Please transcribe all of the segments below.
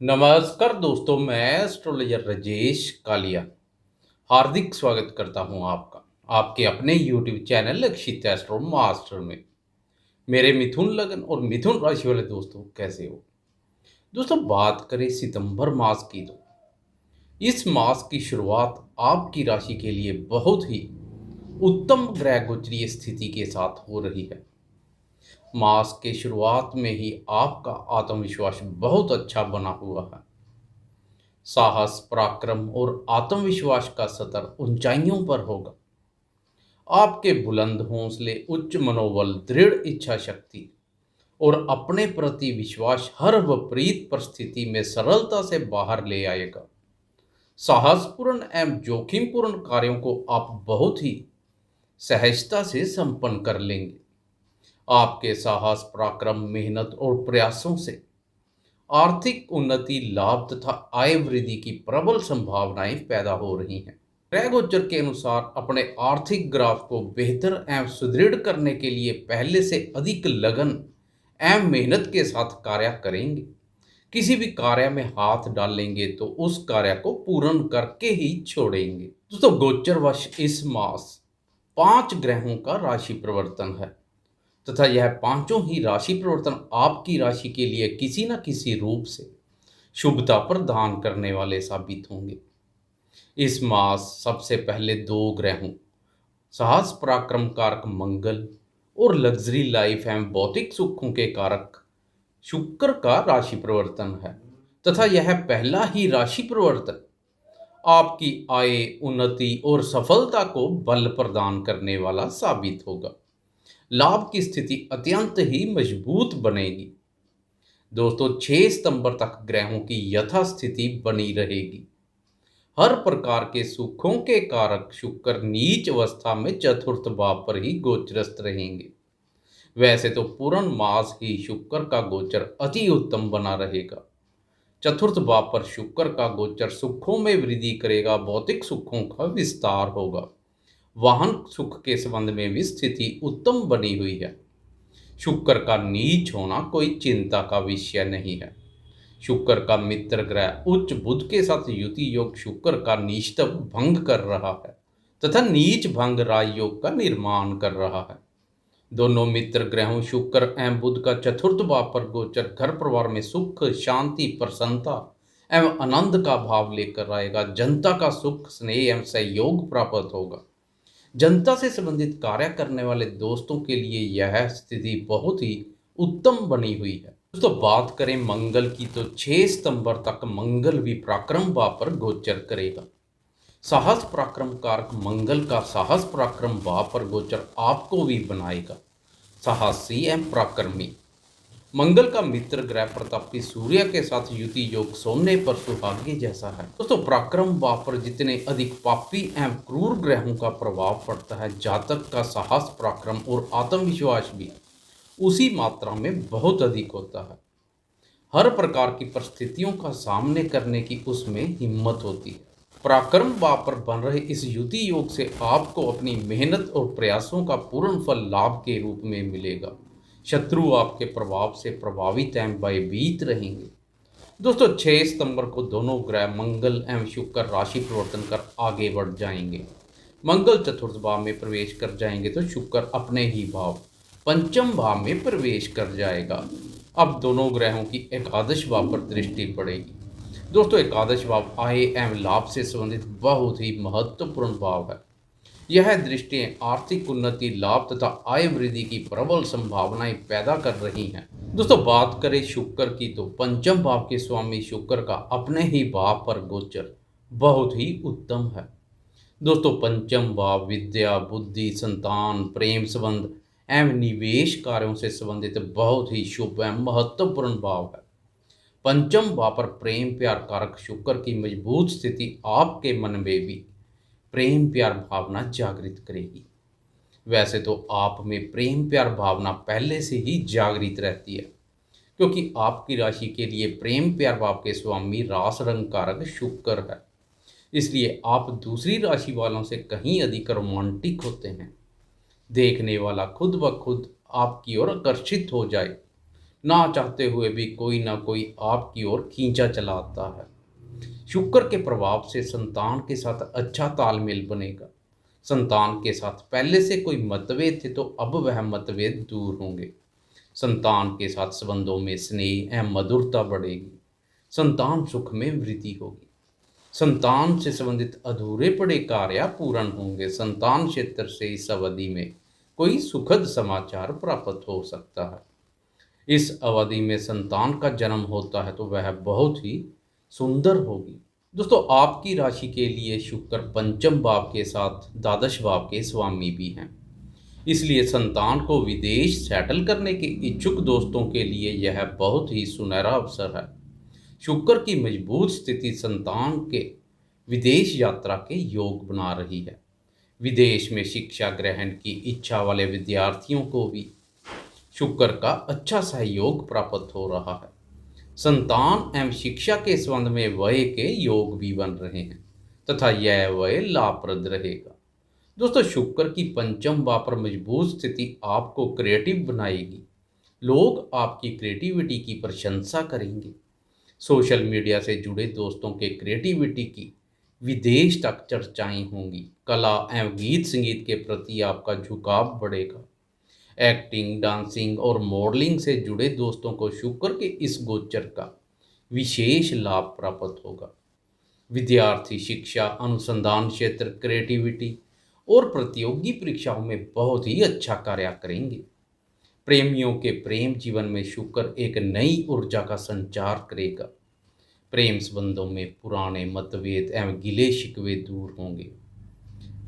नमस्कार दोस्तों, मैं एस्ट्रोलॉजर राजेश कालिया हार्दिक स्वागत करता हूं आपका आपके अपने यूट्यूब चैनल लक्षित एस्ट्रो मास्टर में। मेरे मिथुन लगन और मिथुन राशि वाले दोस्तों, कैसे हो दोस्तों? बात करें सितंबर मास की, तो इस मास की शुरुआत आपकी राशि के लिए बहुत ही उत्तम ग्रह गोचरीय स्थिति के साथ हो रही है। मास के शुरुआत में ही आपका आत्मविश्वास बहुत अच्छा बना हुआ है। साहस, पराक्रम और आत्मविश्वास का स्तर ऊंचाइयों पर होगा। आपके बुलंद हौसले, उच्च मनोबल, दृढ़ इच्छा शक्ति और अपने प्रति विश्वास हर विपरीत परिस्थिति में सरलता से बाहर ले आएगा। साहसपूर्ण एवं जोखिमपूर्ण कार्यों को आप बहुत ही सहजता से संपन्न कर लेंगे। आपके साहस, पराक्रम, मेहनत और प्रयासों से आर्थिक उन्नति, लाभ तथा आय वृद्धि की प्रबल संभावनाएं पैदा हो रही हैं। ग्रह गोचर के अनुसार अपने आर्थिक ग्राफ को बेहतर एवं सुदृढ़ करने के लिए पहले से अधिक लगन एवं मेहनत के साथ कार्य करेंगे। किसी भी कार्य में हाथ डालेंगे तो उस कार्य को पूर्ण करके ही छोड़ेंगे। दोस्तों, गोचरवश इस मास 5 ग्रहों का राशि परिवर्तन है तथा यह पांचों ही राशि परिवर्तन आपकी राशि के लिए किसी न किसी रूप से शुभता प्रदान करने वाले साबित होंगे। इस मास सबसे पहले 2 ग्रहों साहस पराक्रम कारक मंगल और लग्जरी लाइफ एवं भौतिक सुखों के कारक शुक्र का राशि परिवर्तन है तथा यह पहला ही राशि परिवर्तन आपकी आय, उन्नति और सफलता को बल प्रदान करने वाला साबित होगा। लाभ की स्थिति अत्यंत ही मजबूत बनेगी। दोस्तों, 6 सितंबर तक ग्रहों की यथास्थिति बनी रहेगी। हर प्रकार के सुखों के कारक शुक्र नीच अवस्था में चतुर्थ भाव पर ही गोचरस्थ रहेंगे। वैसे तो पूर्ण मास ही शुक्र का गोचर अति उत्तम बना रहेगा। चतुर्थ भाव पर शुक्र का गोचर सुखों में वृद्धि करेगा, भौतिक सुखों का विस्तार होगा। वाहन सुख के संबंध में भी स्थिति उत्तम बनी हुई है। शुक्र का नीच होना कोई चिंता का विषय नहीं है। शुक्र का मित्र ग्रह उच्च बुध के साथ युति योग शुक्र का नीचतम भंग कर रहा है तथा नीच भंग राजयोग का निर्माण कर रहा है। दोनों मित्र ग्रहों शुक्र एवं बुध का चतुर्थ भाव पर गोचर घर परिवार में सुख, शांति, प्रसन्नता एवं आनंद का भाव लेकर आएगा। जनता का सुख, स्नेह एवं सहयोग प्राप्त होगा। जनता से संबंधित कार्य करने वाले दोस्तों के लिए यह स्थिति बहुत ही उत्तम बनी हुई है। दोस्तों, बात करें मंगल की, तो 6 सितंबर तक मंगल भी पराक्रम भाव पर गोचर करेगा। साहस पराक्रम कारक मंगल का साहस पराक्रम भाव पर गोचर आपको भी बनाएगा साहसी एवं पराक्रमी। मंगल का मित्र ग्रह प्रतापी सूर्य के साथ युति योग सोने पर सुहागे जैसा है। दोस्तों, पराक्रम भाव पर जितने अधिक पापी एवं क्रूर ग्रहों का प्रभाव पड़ता है, जातक का साहस, पराक्रम और आत्मविश्वास भी उसी मात्रा में बहुत अधिक होता है। हर प्रकार की परिस्थितियों का सामने करने की उसमें हिम्मत होती है। पराक्रम भाव पर बन रहे इस युति योग से आपको अपनी मेहनत और प्रयासों का पूर्ण फल लाभ के रूप में मिलेगा। शत्रु आपके प्रभाव से प्रभावित एवं भयभीत रहेंगे। दोस्तों, 6 सितंबर को दोनों ग्रह मंगल एवं शुक्र राशि परिवर्तन कर आगे बढ़ जाएंगे। मंगल चतुर्थ भाव में प्रवेश कर जाएंगे तो शुक्र अपने ही भाव पंचम भाव में प्रवेश कर जाएगा। अब दोनों ग्रहों की एकादश भाव पर दृष्टि पड़ेगी। दोस्तों, एकादश भाव आय एवं लाभ से संबंधित बहुत ही महत्वपूर्ण भाव है। यह दृष्टियां आर्थिक उन्नति, लाभ तथा आय वृद्धि की प्रबल संभावनाएं पैदा कर रही हैं। दोस्तों, बात करें शुक्र की, तो पंचम भाव के स्वामी शुक्र का अपने ही भाव पर गोचर बहुत ही उत्तम है। दोस्तों, पंचम भाव विद्या, बुद्धि, संतान, प्रेम संबंध एवं निवेश कार्यों से संबंधित बहुत ही शुभ एवं महत्वपूर्ण भाव है। पंचम भाव पर प्रेम प्यार कारक शुक्र की मजबूत स्थिति आपके मन में भी प्रेम प्यार भावना जागृत करेगी। वैसे तो आप में प्रेम प्यार भावना पहले से ही जागृत रहती है, क्योंकि आपकी राशि के लिए प्रेम प्यार भाव के स्वामी रास रंग कारक शुक्र है। इसलिए आप दूसरी राशि वालों से कहीं अधिक रोमांटिक होते हैं। देखने वाला खुद ब खुद आपकी ओर आकर्षित हो जाए। ना चाहते हुए भी कोई ना कोई आपकी ओर खींचा चलाता है। शुक्र के प्रभाव से संतान के साथ अच्छा तालमेल बनेगा। संतान के साथ पहले से कोई मतभेद थे तो अब वह मतभेद दूर होंगे। संतान के साथ संबंधों में स्नेह एवं मधुरता बढ़ेगी। संतान सुख में वृद्धि होगी। संतान से संबंधित अधूरे पड़े कार्य पूर्ण होंगे। संतान क्षेत्र से इस अवधि में कोई सुखद समाचार प्राप्त हो सकता है। इस अवधि में संतान का जन्म होता है तो वह बहुत ही सुंदर होगी। दोस्तों, आपकी राशि के लिए शुक्र पंचम भाव के साथ द्वादश भाव के स्वामी भी हैं। इसलिए संतान को विदेश सेटल करने के इच्छुक दोस्तों के लिए यह बहुत ही सुनहरा अवसर है। शुक्र की मजबूत स्थिति संतान के विदेश यात्रा के योग बना रही है। विदेश में शिक्षा ग्रहण की इच्छा वाले विद्यार्थियों को भी शुक्र का अच्छा सहयोग प्राप्त हो रहा है। संतान एवं शिक्षा के संबंध में व्यय के योग भी बन रहे हैं तथा यह व्यय लाभप्रद रहेगा। दोस्तों, शुक्र की पंचम भाव पर मजबूत स्थिति आपको क्रिएटिव बनाएगी। लोग आपकी क्रिएटिविटी की प्रशंसा करेंगे। सोशल मीडिया से जुड़े दोस्तों के क्रिएटिविटी की विदेश तक चर्चाएं होंगी। कला एवं गीत संगीत के प्रति आपका झुकाव बढ़ेगा। एक्टिंग, डांसिंग और मॉडलिंग से जुड़े दोस्तों को शुक्र के इस गोचर का विशेष लाभ प्राप्त होगा। विद्यार्थी शिक्षा, अनुसंधान क्षेत्र, क्रिएटिविटी और प्रतियोगी परीक्षाओं में बहुत ही अच्छा कार्य करेंगे। प्रेमियों के प्रेम जीवन में शुक्र एक नई ऊर्जा का संचार करेगा। प्रेम संबंधों में पुराने मतभेद एवं गिले शिकवे दूर होंगे।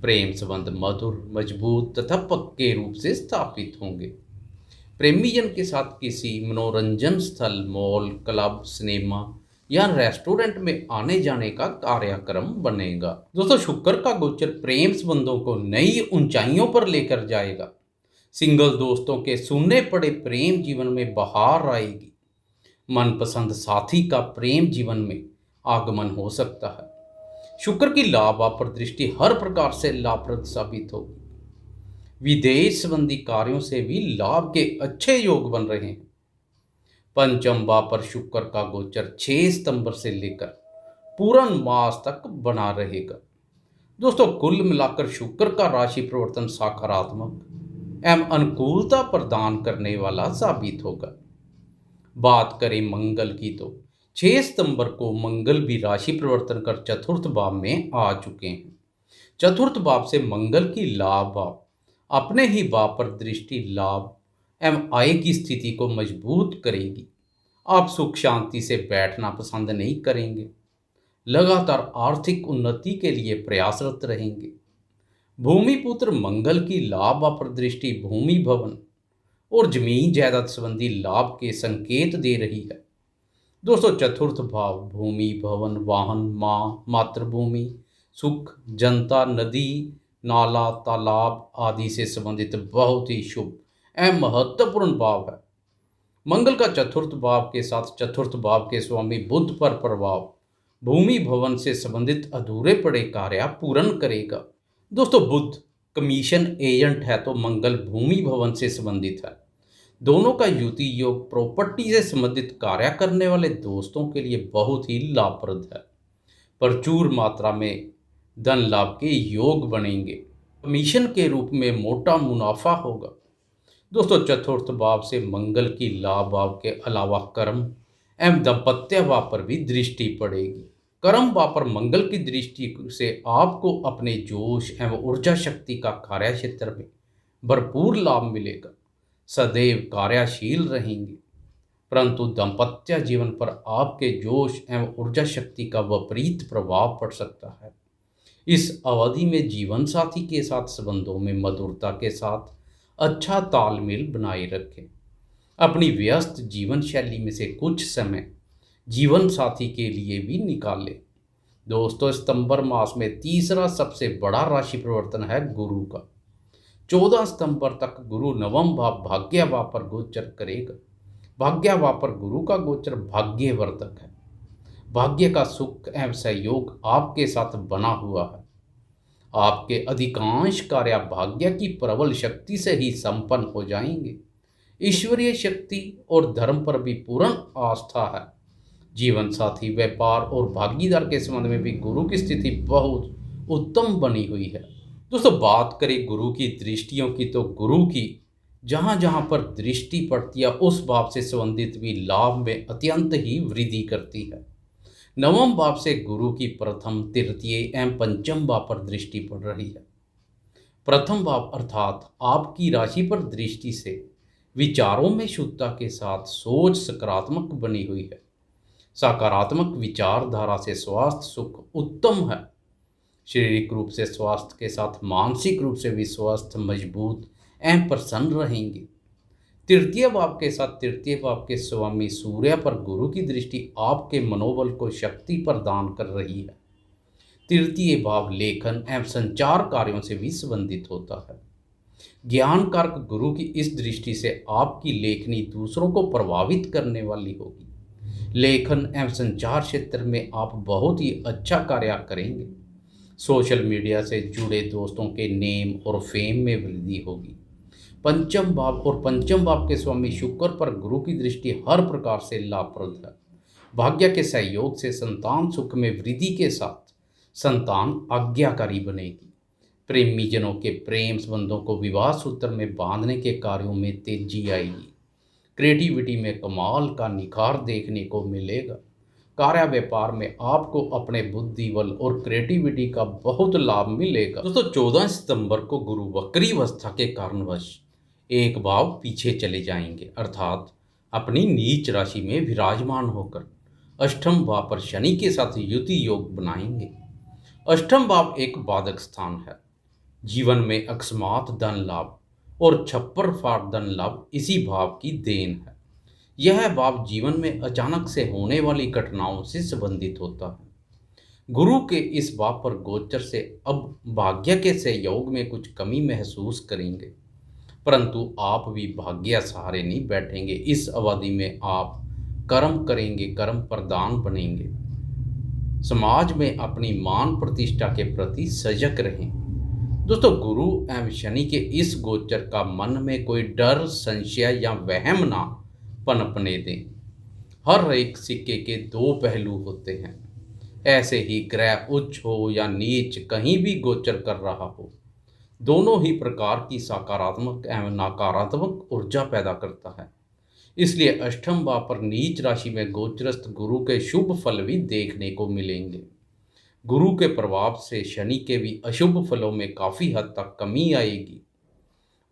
प्रेम संबंध मधुर, मजबूत तथा पक्के रूप से स्थापित होंगे। प्रेमीजन के साथ किसी मनोरंजन स्थल, मॉल, क्लब, सिनेमा या रेस्टोरेंट में आने जाने का कार्यक्रम बनेगा। दोस्तों, शुक्र का गोचर प्रेम संबंधों को नई ऊंचाइयों पर लेकर जाएगा। सिंगल दोस्तों के सुनने पड़े प्रेम जीवन में बहार आएगी। मनपसंद साथी का प्रेम जीवन में आगमन हो सकता है। शुक्र की लाभ पर दृष्टि हर प्रकार से लाभप्रद साबित होगी। विदेश संबंधी कार्यों से भी लाभ के अच्छे योग बन रहे हैं। पंचम भाव पर शुक्र का गोचर 6 सितंबर से लेकर पूर्ण मास तक बना रहेगा। दोस्तों, कुल मिलाकर शुक्र का राशि परिवर्तन सकारात्मक एवं अनुकूलता प्रदान करने वाला साबित होगा। बात करें मंगल की तो 6 सितंबर को मंगल भी राशि परिवर्तन कर चतुर्थ भाव में आ चुके हैं। चतुर्थ भाव से मंगल की लाभ भाव अपने ही भाव पर दृष्टि लाभ एवं आय की स्थिति को मजबूत करेगी। आप सुख शांति से बैठना पसंद नहीं करेंगे। लगातार आर्थिक उन्नति के लिए प्रयासरत रहेंगे। भूमि पुत्र मंगल की लाभ भाव पर दृष्टि भूमि भवन और जमीन जायदाद संबंधी लाभ के संकेत दे रही है। दोस्तों, चतुर्थ भाव भूमि, भवन, वाहन, माँ, मातृभूमि, सुख, जनता, नदी, नाला, तालाब आदि से संबंधित बहुत ही शुभ एवं महत्वपूर्ण भाव है। मंगल का चतुर्थ भाव के साथ चतुर्थ भाव के स्वामी बुध पर प्रभाव भूमि भवन से संबंधित अधूरे पड़े कार्य पूर्ण करेगा। दोस्तों, बुध कमीशन एजेंट है तो मंगल भूमि भवन से संबंधित है। दोनों का युति योग प्रॉपर्टी से संबंधित कार्य करने वाले दोस्तों के लिए बहुत ही लाभप्रद है। प्रचुर मात्रा में धन लाभ के योग बनेंगे। कमीशन के रूप में मोटा मुनाफा होगा। दोस्तों, चतुर्थ भाव से मंगल की लाभ भाव के अलावा कर्म एवं दाम्पत्य भाव पर भी दृष्टि पड़ेगी। कर्म भाव पर मंगल की दृष्टि से आपको अपने जोश एवं ऊर्जा शक्ति का कार्य क्षेत्र में भरपूर लाभ मिलेगा। सदैव कार्यशील रहेंगे, परंतु दाम्पत्य जीवन पर आपके जोश एवं ऊर्जा शक्ति का विपरीत प्रभाव पड़ सकता है। इस अवधि में जीवन साथी के साथ संबंधों में मधुरता के साथ अच्छा तालमेल बनाए रखें। अपनी व्यस्त जीवन शैली में से कुछ समय जीवन साथी के लिए भी निकालें। दोस्तों, सितंबर मास में तीसरा सबसे बड़ा राशि परिवर्तन है गुरु का। 14 सितंबर तक गुरु नवम भाव भाग्य भाव पर गोचर करेगा। भाग्य भाव पर गुरु का गोचर भाग्यवर्धक है। भाग्य का सुख एवं सहयोग आपके साथ बना हुआ है। आपके अधिकांश कार्य भाग्य की प्रबल शक्ति से ही संपन्न हो जाएंगे। ईश्वरीय शक्ति और धर्म पर भी पूर्ण आस्था है। जीवन साथी, व्यापार और भागीदार के संबंध में भी गुरु की स्थिति बहुत उत्तम बनी हुई है। दोस्तों, बात करें गुरु की दृष्टियों की, तो गुरु की जहाँ जहाँ पर दृष्टि पड़ती है उस भाव से संबंधित भी लाभ में अत्यंत ही वृद्धि करती है। नवम भाव से गुरु की प्रथम, तृतीय एवं पंचम भाव पर दृष्टि पड़ रही है। प्रथम भाव अर्थात आपकी राशि पर दृष्टि से विचारों में शुद्धता के साथ सोच सकारात्मक बनी हुई है। सकारात्मक विचारधारा से स्वास्थ्य सुख उत्तम है। शारीरिक रूप से स्वास्थ्य के साथ मानसिक रूप से भी स्वास्थ्य मजबूत एवं प्रसन्न रहेंगे। तृतीय भाव के साथ तृतीय भाव के स्वामी सूर्य पर गुरु की दृष्टि आपके मनोबल को शक्ति प्रदान कर रही है। तृतीय भाव लेखन एवं संचार कार्यों से भी संबंधित होता है। ज्ञान कारक गुरु की इस दृष्टि से आपकी लेखनी दूसरों को प्रभावित करने वाली होगी। लेखन एवं संचार क्षेत्र में आप बहुत ही अच्छा कार्य करेंगे। सोशल मीडिया से जुड़े दोस्तों के नेम और फेम में वृद्धि होगी। पंचम भाव और पंचम भाव के स्वामी शुक्र पर गुरु की दृष्टि हर प्रकार से लाभप्रद है। भाग्य के सहयोग से संतान सुख में वृद्धि के साथ संतान आज्ञाकारी बनेगी। प्रेमी जनों के प्रेम संबंधों को विवाह सूत्र में बांधने के कार्यों में तेजी आएगी। क्रिएटिविटी में कमाल का निखार देखने को मिलेगा। कार्य व्यापार में आपको अपने बुद्धि बल और क्रिएटिविटी का बहुत लाभ मिलेगा। दोस्तों, 14 सितंबर को गुरु वक्री अवस्था के कारणवश एक भाव पीछे चले जाएंगे, अर्थात अपनी नीच राशि में विराजमान होकर अष्टम भाव पर शनि के साथ युति योग बनाएंगे। अष्टम भाव एक बाधक स्थान है। जीवन में अकस्मात धन लाभ और छप्पर फाड़ धन लाभ इसी भाव की देन है। यह भाव जीवन में अचानक से होने वाली घटनाओं से संबंधित होता है। गुरु के इस भाव पर गोचर से अब भाग्य के सहयोग में कुछ कमी महसूस करेंगे, परंतु आप भी भाग्य सहारे नहीं बैठेंगे। इस अवधि में आप कर्म करेंगे, कर्म प्रधान बनेंगे। समाज में अपनी मान प्रतिष्ठा के प्रति सजग रहें। दोस्तों, गुरु एवं शनि के इस गोचर का मन में कोई डर, संशय या वहम ना पनपने दें। हर एक सिक्के के दो पहलू होते हैं। ऐसे ही ग्रह उच्च हो या नीच कहीं भी गोचर कर रहा हो, दोनों ही प्रकार की सकारात्मक एवं नकारात्मक ऊर्जा पैदा करता है। इसलिए अष्टम भाव पर नीच राशि में गोचरस्थ गुरु के शुभ फल भी देखने को मिलेंगे। गुरु के प्रभाव से शनि के भी अशुभ फलों में काफी हद तक कमी आएगी।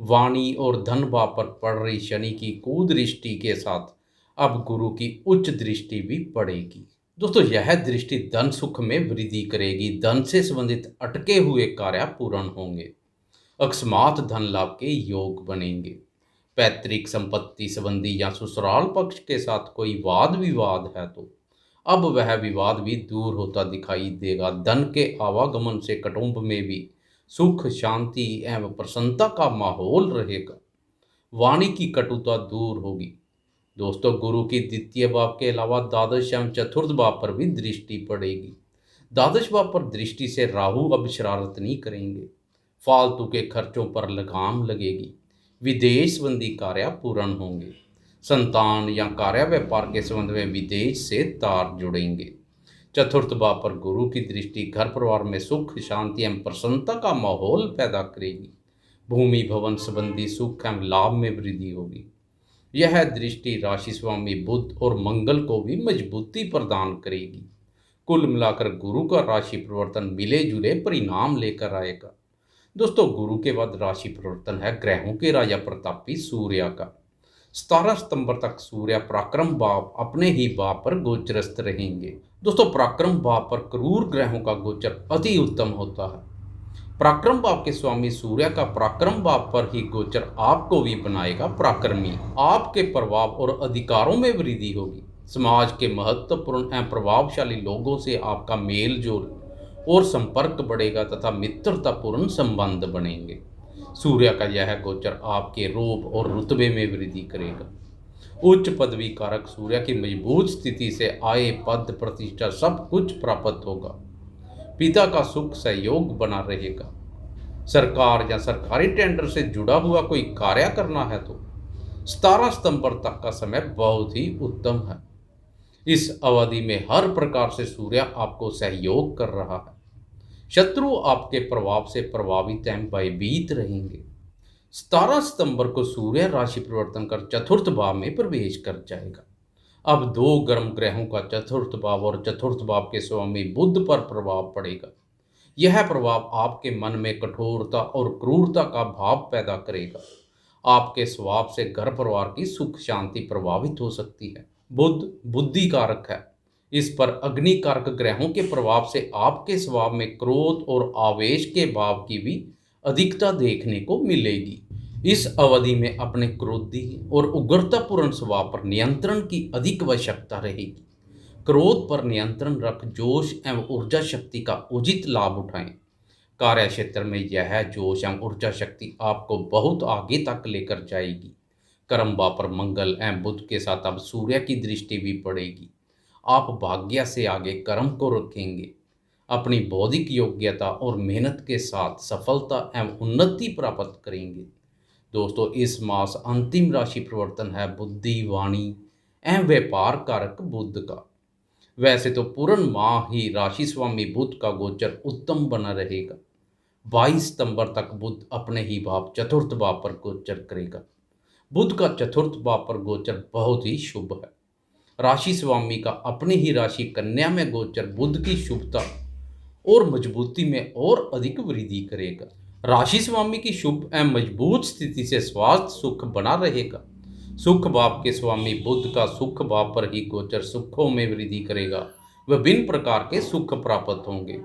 वाणी और धन भाव पर पड़ रही शनि की कुदृष्टि के साथ अब गुरु की उच्च दृष्टि भी पड़ेगी। दोस्तों, यह दृष्टि धन सुख में वृद्धि करेगी। धन से संबंधित अटके हुए कार्य पूर्ण होंगे। अकस्मात धन लाभ के योग बनेंगे। पैतृक संपत्ति संबंधी या ससुराल पक्ष के साथ कोई वाद विवाद है तो अब वह विवाद भी दूर होता दिखाई देगा। धन के आवागमन से कुटुंब में भी सुख, शांति एवं प्रसन्नता का माहौल रहेगा। वाणी की कटुता दूर होगी। दोस्तों, गुरु की द्वितीय भाव के अलावा द्वादश एवं चतुर्थ भाव पर भी दृष्टि पड़ेगी। द्वादश भाव पर दृष्टि से राहु अब शरारत नहीं करेंगे। फालतू के खर्चों पर लगाम लगेगी। विदेश संबंधी कार्य पूर्ण होंगे। संतान या कार्य व्यापार के संबंध में विदेश से तार जुड़ेंगे। चतुर्थ भाव पर गुरु की दृष्टि घर परिवार में सुख, शांति एवं प्रसन्नता का माहौल पैदा करेगी। भूमि भवन संबंधी सुख एवं लाभ में वृद्धि होगी। यह दृष्टि राशि स्वामी बुध और मंगल को भी मजबूती प्रदान करेगी। कुल मिलाकर गुरु का राशि परिवर्तन मिले जुले परिणाम लेकर आएगा। दोस्तों, गुरु के बाद राशि परिवर्तन है ग्रहों के राजा प्रतापी सूर्य का। 17 सितंबर तक सूर्य पराक्रम भाव अपने ही भाव पर गोचरस्थ रहेंगे। दोस्तों, पराक्रम भाव पर क्रूर ग्रहों का गोचर अति उत्तम होता है। पराक्रम भाव के स्वामी सूर्य का पराक्रम भाव पर ही गोचर आपको भी बनाएगा पराक्रमी। आपके प्रभाव और अधिकारों में वृद्धि होगी। समाज के महत्वपूर्ण एवं प्रभावशाली लोगों से आपका मेल जोल और संपर्क बढ़ेगा तथा मित्रतापूर्ण संबंध बनेंगे। सूर्य का यह गोचर आपके रूप और रुतबे में वृद्धि करेगा। उच्च पदवी कारक सूर्य की मजबूत स्थिति से आय, पद, प्रतिष्ठा सब कुछ प्राप्त होगा। पिता का सुख सहयोग बना रहेगा। सरकार या सरकारी टेंडर से जुड़ा हुआ कोई कार्य करना है तो 17 सितंबर तक का समय बहुत ही उत्तम है। इस अवधि में हर प्रकार से सूर्य आपको सहयोग कर रहा है। शत्रु आपके प्रभाव से प्रभावित एवं भयभीत रहेंगे। 17 सितंबर को सूर्य राशि परिवर्तन कर चतुर्थ भाव में प्रवेश कर जाएगा। अब दो गर्म ग्रहों का चतुर्थ भाव और चतुर्थ भाव के स्वामी बुध पर प्रभाव पड़ेगा। यह प्रभाव आपके मन में कठोरता और क्रूरता का भाव पैदा करेगा। आपके स्वभाव से घर परिवार की सुख शांति प्रभावित हो सकती है। बुध बुद्धि कारक है। इस पर अग्नि कारक ग्रहों के प्रभाव से आपके स्वभाव में क्रोध और आवेश के भाव की भी अधिकता देखने को मिलेगी। इस अवधि में अपने क्रोधी और उग्रतापूर्ण स्वभाव पर नियंत्रण की अधिक आवश्यकता रहेगी। क्रोध पर नियंत्रण रख जोश एवं ऊर्जा शक्ति का उचित लाभ उठाएं। कार्य क्षेत्र में यह जोश एवं ऊर्जा शक्ति आपको बहुत आगे तक लेकर जाएगी। कर्म भाव पर मंगल एवं बुध के साथ अब सूर्य की दृष्टि भी पड़ेगी। आप भाग्य से आगे कर्म को रखेंगे। अपनी बौद्धिक योग्यता और मेहनत के साथ सफलता एवं उन्नति प्राप्त करेंगे। दोस्तों, इस मास अंतिम राशि परिवर्तन है बुद्धि, वाणी एवं व्यापार कारक बुध का। वैसे तो पूर्ण माह ही राशि स्वामी बुध का गोचर उत्तम बना रहेगा। 22 सितंबर तक बुध अपने ही भाव चतुर्थ भाव पर गोचर करेगा। बुध का चतुर्थ भाव पर गोचर बहुत ही शुभ है। राशि स्वामी का अपनी ही राशि कन्या में गोचर बुध की शुभता और मजबूती में और अधिक वृद्धि करेगा। राशि स्वामी की शुभ एवं मजबूत स्थिति से स्वास्थ्य सुख बना रहेगा। सुख भाव के स्वामी बुध का सुख भाव पर ही गोचर सुखों में वृद्धि करेगा। विभिन्न प्रकार के सुख प्राप्त होंगे।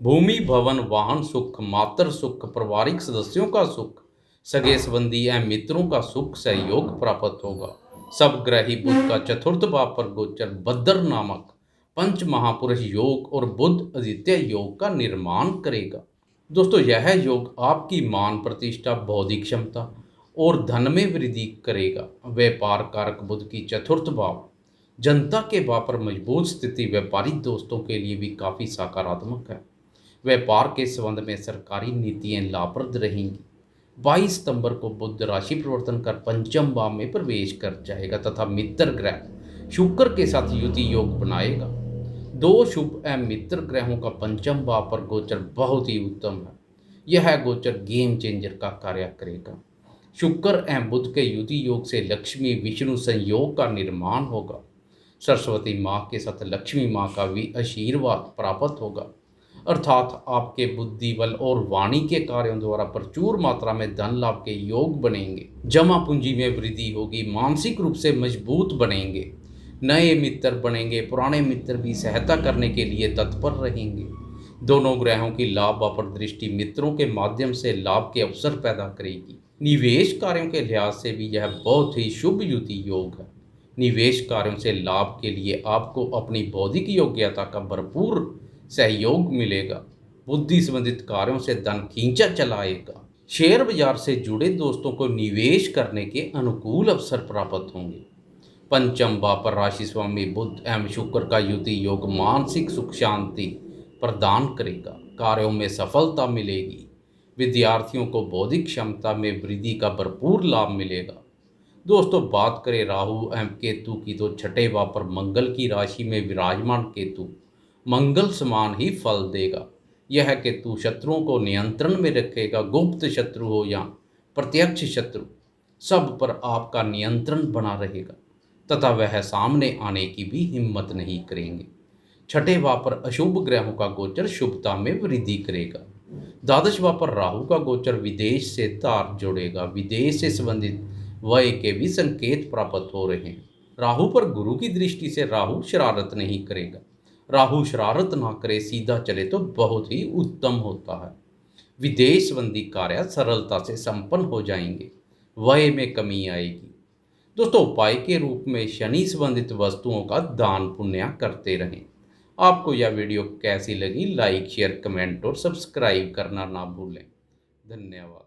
भूमि, भवन, वाहन सुख, मातृ सुख, पारिवारिक सदस्यों का सुख, सगे संबंधी एवं मित्रों का सुख सहयोग प्राप्त होगा। सब ग्रही बुध का चतुर्थ भाव पर गोचर भद्र नामक पंच महापुरुष योग और बुध आदित्य योग का निर्माण करेगा। दोस्तों, यह योग आपकी मान प्रतिष्ठा, बौद्धिक क्षमता और धन में वृद्धि करेगा। व्यापार कारक बुध की चतुर्थ भाव जनता के भाव पर मजबूत स्थिति व्यापारिक दोस्तों के लिए भी काफ़ी सकारात्मक है। व्यापार के संबंध में सरकारी नीतियाँ लाभप्रद रहेंगी। 22 सितंबर को बुध राशि परिवर्तन कर पंचम भाव में प्रवेश कर जाएगा तथा मित्र ग्रह शुक्र के साथ युति योग बनाएगा। दो शुभ एवं मित्र ग्रहों का पंचम भाव पर गोचर बहुत ही उत्तम है। यह गोचर गेम चेंजर का कार्य करेगा। शुक्र एवं बुध के युति योग से लक्ष्मी विष्णु संयोग का निर्माण होगा। सरस्वती माँ के साथ लक्ष्मी माँ का भी आशीर्वाद प्राप्त होगा, अर्थात आपके बुद्धि बल और वाणी के कार्यों द्वारा प्रचुर मात्रा में धन लाभ के योग बनेंगे। जमा पूंजी में वृद्धि होगी। मानसिक रूप से मजबूत बनेंगे। नए मित्र बनेंगे। पुराने मित्र भी सहायता करने के लिए तत्पर रहेंगे। दोनों ग्रहों की लाभ पर दृष्टि मित्रों के माध्यम से लाभ के अवसर पैदा करेगी। निवेश कार्यों के लिहाज से भी यह बहुत ही शुभ युति योग है। निवेश कार्यों से लाभ के लिए आपको अपनी बौद्धिक योग्यता का भरपूर सहयोग मिलेगा। बुद्धि संबंधित कार्यों से धन खींचा चलाएगा। शेयर बाजार से जुड़े दोस्तों को निवेश करने के अनुकूल अवसर प्राप्त होंगे। पंचम भाव पर राशि स्वामी बुध एवं शुक्र का युति योग मानसिक सुख शांति प्रदान करेगा। कार्यों में सफलता मिलेगी। विद्यार्थियों को बौद्धिक क्षमता में वृद्धि का भरपूर लाभ मिलेगा। दोस्तों, बात करें राहु एवं केतु की तो छठे भाव पर मंगल की राशि में विराजमान केतु मंगल समान ही फल देगा। यह केतु शत्रुओं को नियंत्रण में रखेगा। गुप्त शत्रु हो या प्रत्यक्ष शत्रु, सब पर आपका नियंत्रण बना रहेगा तथा वह सामने आने की भी हिम्मत नहीं करेंगे। छठे भाव पर अशुभ ग्रहों का गोचर शुभता में वृद्धि करेगा। द्वादश भाव पर राहु का गोचर विदेश से तार जोड़ेगा। विदेश से संबंधित व्यय के भी संकेत प्राप्त हो रहे हैं। राहु पर गुरु की दृष्टि से राहु शरारत नहीं करेगा। राहु शरारत ना करे, सीधा चले तो बहुत ही उत्तम होता है। विदेश संबंधी कार्य सरलता से संपन्न हो जाएंगे। व्यय में कमी आएगी। दोस्तों, उपाय के रूप में शनि संबंधित वस्तुओं का दान पुण्य करते रहें। आपको यह वीडियो कैसी लगी? लाइक, शेयर, कमेंट और सब्सक्राइब करना ना भूलें। धन्यवाद।